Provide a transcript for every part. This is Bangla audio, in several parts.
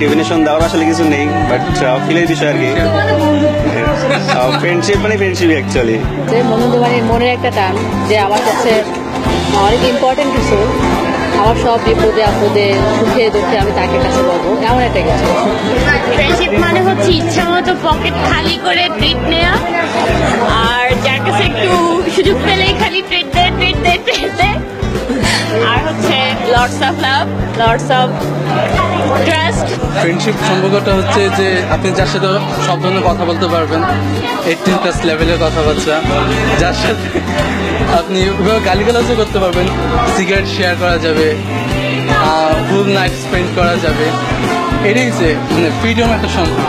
ডেফিনেশন দেওয়ার আসলে কিছু নেই, বাট ফিলের বিষয় আর কি। ফ্রেন্ডশিপ মানে ফ্রেন্ডশিপ অ্যাকচুয়ালি। যে বন্ধুত্ব মানে মনের একটা টান, যে আমার কাছে অনেক ইম্পর্টেন্ট কিছু। আমার সব বিপদে আপদে সুখে দুঃখে আমি তাকে কাছে বলবো, এমন একটা কিছু। ফ্রেন্ডশিপ মানে হচ্ছে ইচ্ছা মতো পকেট খালি করে ট্রিট নেওয়া, আর যার কাছে একটু সুযোগ পেলেই খালি ট্রিট দে। আর হচ্ছে lots of love, lots of trust. Friendship সম্পর্কটা হচ্ছে যে আপনি যার সাথে সব ধরনের কথা বলতে পারবেন, 18+ লেভেলের কথাবার্তা, যার সাথে আপনি গালিগালাজও করতে পারবেন, সিগারেট শেয়ার করা যাবে, ফুল নাইট স্পেন্ড করা যাবে। এটাই যে মানে ফ্রিডম একটা সম্পর্ক।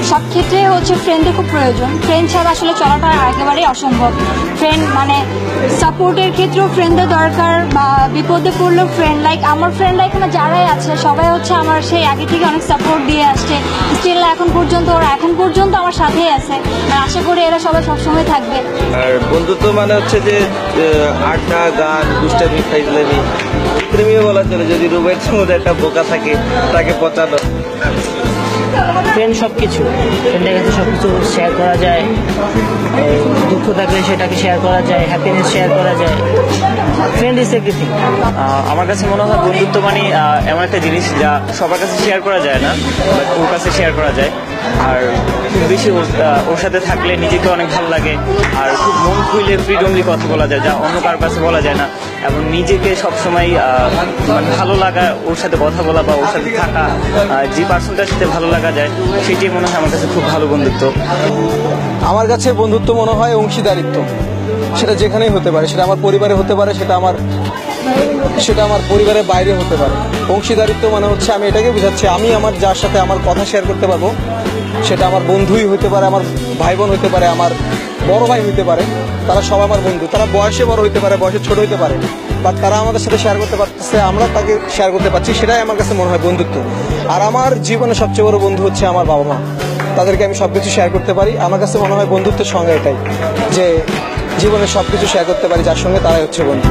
সব ক্ষেত্রে হচ্ছে ফ্রেন্ডের খুব প্রয়োজন। ফ্রেন্ড ছাড়া আসলে চলাটা একেবারেই অসম্ভব। ফ্রেন্ড মানে সাপোর্টের ক্ষেত্রেও ফ্রেন্ডের দরকার, বা বিপদে পড়লেও ফ্রেন্ড। লাইক আমার ফ্রেন্ডরা এখানে যারাই আছে সবাই হচ্ছে আমার সেই আগে থেকে অনেক সাপোর্ট দিয়ে আসছে। স্টিল এখন পর্যন্ত আমার সাথেই আছে, আর আশা করি এরা সবাই সবসময় থাকবে। আর বন্ধুত্ব মানে হচ্ছে যে আড্ডা, গান, দুষ্টামি, ফাইজলামি, প্রেমীয় বলা চলে। যদি রুমের মধ্যে একটা বোকা থাকে তাকে পচানো। ফ্রেন্ড সব কিছু, ফ্রেন্ডের কাছে সব কিছু শেয়ার করা যায়। দুঃখ থাকলে সেটাকে শেয়ার করা যায়, হ্যাপিনেস শেয়ার করা যায়। Friend is everything. আমার কাছে মনে হয় বন্ধুত্ব মানে এমন একটা জিনিস যা সবার কাছে শেয়ার করা যায় না, বাট ওর কাছে শেয়ার করা যায়। আর খুব বেশি ওর সাথে থাকলে নিজেকে অনেক ভালো লাগে, আর খুব মন খুলে ফ্রিডমলি কথা বলা যায়, যা অন্য কারোর কাছে বলা যায় না। এবং নিজেকে সবসময় মানে ভালো লাগা, ওর সাথে কথা বলা বা ওর সাথে থাকা, যে পার্সনটার সাথে ভালো লাগা যায়, সেটাই মনে হয় আমার কাছে খুব ভালো বন্ধুত্ব। আমার কাছে বন্ধুত্ব মনে হয় অংশীদারিত্ব। সেটা যেখানেই হতে পারে, সেটা আমার পরিবারে হতে পারে, সেটা আমার পরিবারের বাইরে হতে পারে। অংশীদারিত্ব মানে হচ্ছে আমি এটাকে বোঝাচ্ছি, আমি আমার যার সাথে আমার কথা শেয়ার করতে পারবো, সেটা আমার বন্ধুই হতে পারে, আমার ভাই বোন হতে পারে, আমার বড় ভাই হতে পারে। তারা সবাই আমার বন্ধু। তারা বয়সে বড় হতে পারে, বয়সে ছোট হতে পারে, বাট তারা আমাদের সাথে শেয়ার করতে পারতেছে, আমরা তাকে শেয়ার করতে পারছি, সেটাই আমার কাছে মনে হয় বন্ধুত্ব। আর আমার জীবনে সবচেয়ে বড় বন্ধু হচ্ছে আমার বাবা মা। তাদেরকে আমি সবকিছু শেয়ার করতে পারি। আমার কাছে মনে হয় বন্ধুত্বের সঙ্গে এটাই, যে জীবনে সবকিছু শেয়ার করতে পারি যার সঙ্গে, তারাই হচ্ছে বন্ধু।